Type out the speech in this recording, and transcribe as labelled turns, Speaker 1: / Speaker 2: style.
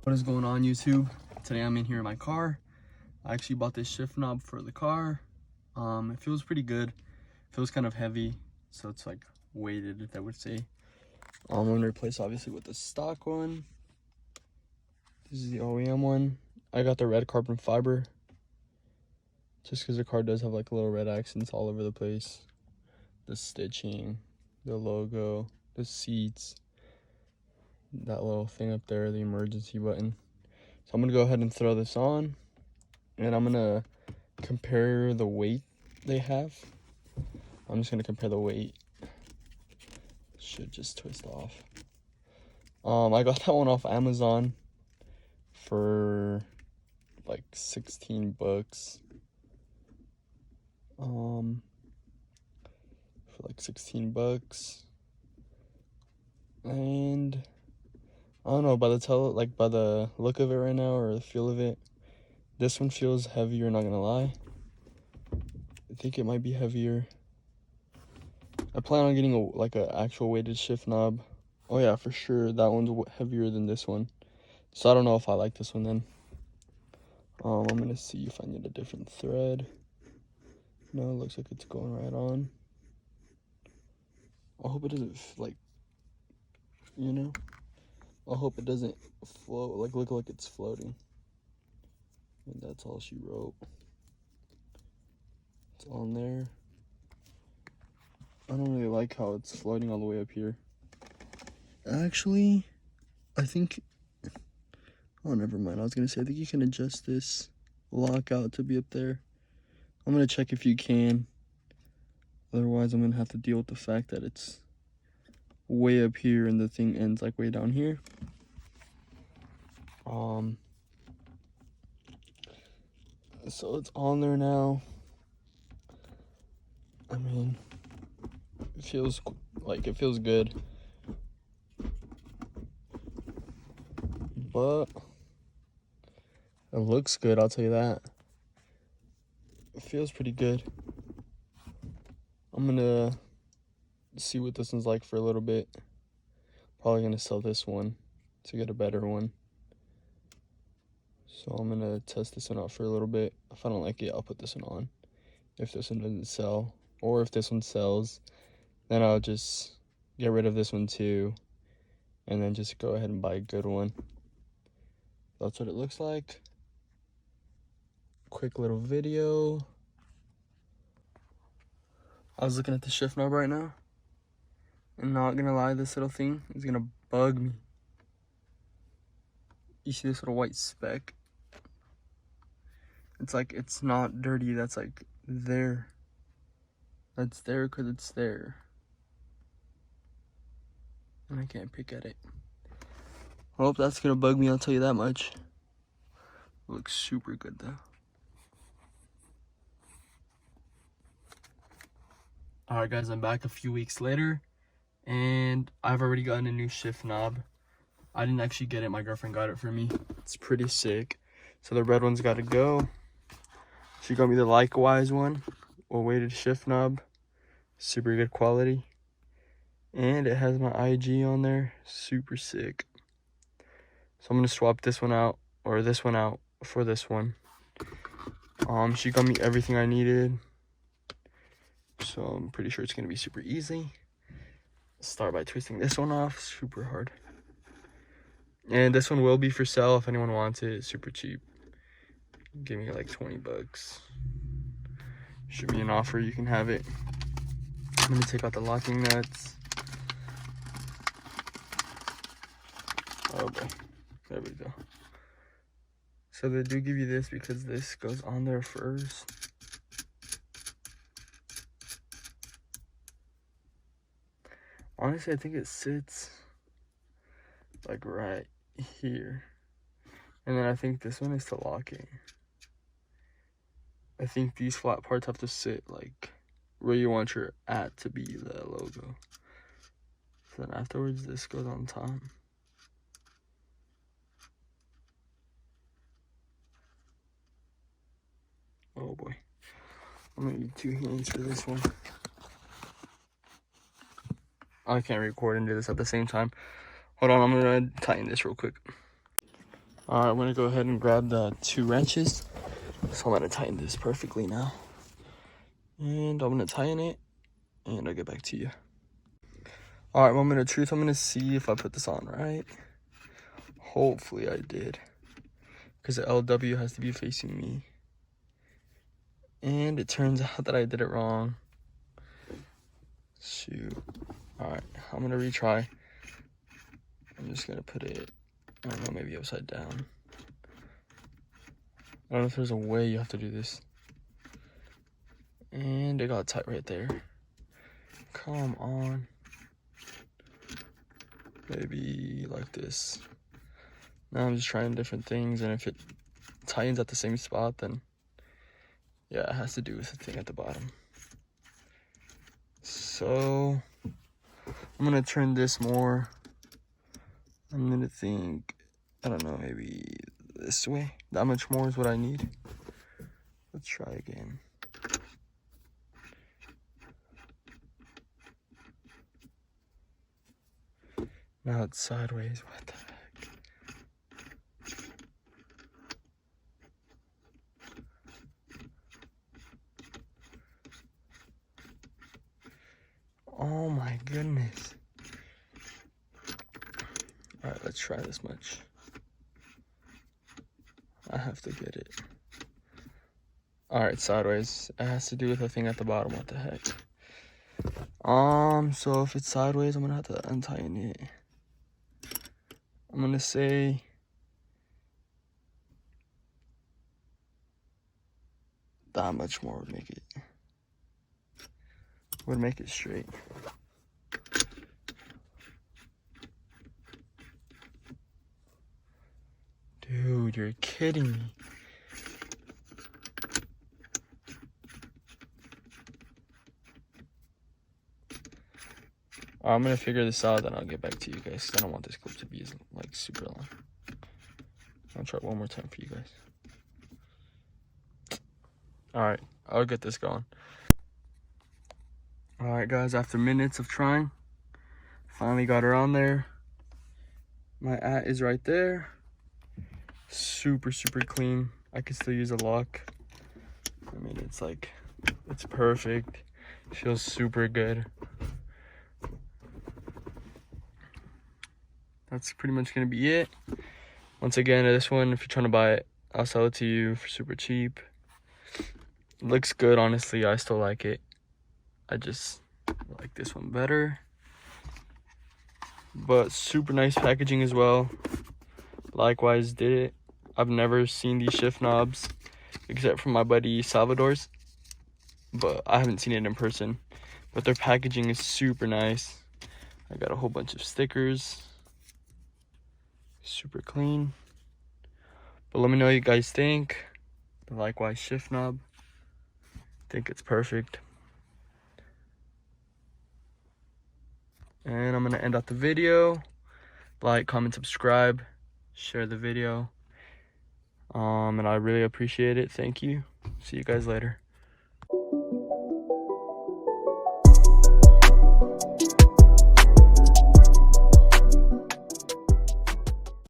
Speaker 1: What is going on, YouTube? Today I'm in here in my car. I actually bought this shift knob for the car. It feels pretty good. It feels kind of heavy, so it's like weighted, I would say. I'm gonna replace obviously with the stock one. This is the OEM one. I got the red carbon fiber just because the car does have like little red accents all over the place. The stitching, the logo, the seats, that little thing up there, the emergency button. So I'm gonna go ahead and throw this on, and I'm gonna compare the weight they have. I'm just gonna compare the weight. Should just twist off. I got that one off Amazon for like 16 bucks. For like 16 bucks. And I don't know, by the look of it right now, or the feel of it, this one feels heavier, not gonna lie. I think it might be heavier. I plan on getting a actual weighted shift knob. Oh yeah, for sure, that one's heavier than this one. So I don't know if I like this one then. I'm gonna see if I need a different thread. No, it looks like it's going right on. I hope it doesn't, I hope it doesn't float, look like it's floating. And that's all she wrote. It's on there. I don't really like how it's floating all the way up here. Actually, I think, oh, never mind. I was gonna say, I think you can adjust this lockout to be up there. I'm gonna check if you can. Otherwise, I'm gonna have to deal with the fact that it's way up here and the thing ends like way down here. So it's on there now. I mean, it feels good, but it looks good, I'll tell you that. It feels pretty good. I'm gonna see what this one's like for a little bit. Probably gonna sell this one to get a better one. So I'm gonna test this one out for a little bit. If I don't like it, I'll put this one on. If this one doesn't sell, or if this one sells, then I'll just get rid of this one too, and then just go ahead and buy a good one. That's what it looks like. Quick little video. I was looking at the shift knob right now, and not gonna lie, this little thing is gonna bug me. You see this little white speck? It's like, it's not dirty, that's like there. That's there because it's there. And I can't pick at it. I hope that's gonna bug me, I'll tell you that much. It looks super good though. Alright guys, I'm back a few weeks later, and I've already gotten a new shift knob. I didn't actually get it, my girlfriend got it for me. It's pretty sick. So the red one's gotta go. She got me the Likewise one, a weighted shift knob. Super good quality. And it has my IG on there, super sick. So I'm gonna swap this one out, or this one out, for this one. She got me everything I needed. So I'm pretty sure it's gonna be super easy. Start by twisting this one off, super hard. And this one will be for sale if anyone wants it. It's super cheap. Give me like 20 bucks. Should be an offer, you can have it. Let me take out the locking nuts. Oh boy, there we go. So they do give you this because this goes on there first. Honestly, I think it sits like right here. And then I think this one is to lock it. I think these flat parts have to sit like where you want your @ to be, the logo. So then afterwards, this goes on top. Oh boy. I'm gonna need 2 hands for this one. I can't record and do this at the same time. Hold on, I'm gonna tighten this real quick. All right, I'm gonna go ahead and grab the 2 wrenches. So I'm gonna tighten this perfectly now. And I'm gonna tighten it and I'll get back to you. All right, moment of truth. I'm gonna see if I put this on right. Hopefully I did. Because the LW has to be facing me. And it turns out that I did it wrong. Shoot. All right, I'm gonna retry. I'm just gonna put it, I don't know, maybe upside down. I don't know if there's a way you have to do this. And it got tight right there. Come on. Maybe like this. Now I'm just trying different things, and if it tightens at the same spot, then yeah, it has to do with the thing at the bottom. So I'm gonna turn this more. I'm gonna think, I don't know, maybe this way. That much more is what I need. Let's try again. Now it's sideways. What the heck? Oh my goodness. All right, let's try this much. I have to get it. All right, sideways. It has to do with the thing at the bottom. What the heck? So if it's sideways, I'm gonna have to untighten it. I'm gonna say that much more would make it straight. Dude, you're kidding me. I'm gonna figure this out, then I'll get back to you guys, because I don't want this clip to be like super long. I'll try one more time for you guys. All right, I'll get this going. All right, guys, after minutes of trying, finally got her on there. My is right there. Super clean. I can still use a lock. I mean, it's perfect. Feels super good. That's pretty much gonna be it. Once again, this one, if you're trying to buy it, I'll sell it to you for super cheap. It looks good, honestly. I still like it. I just like this one better. But super nice packaging as well. Likewise did it. I've never seen these shift knobs except from my buddy Salvador's, but I haven't seen it in person. But their packaging is super nice. I got a whole bunch of stickers. Super clean. But let me know what you guys think. The Likewise shift knob. I think it's perfect. And I'm gonna end out the video. Like, comment, subscribe, share the video. And I really appreciate it. Thank you. See you guys later.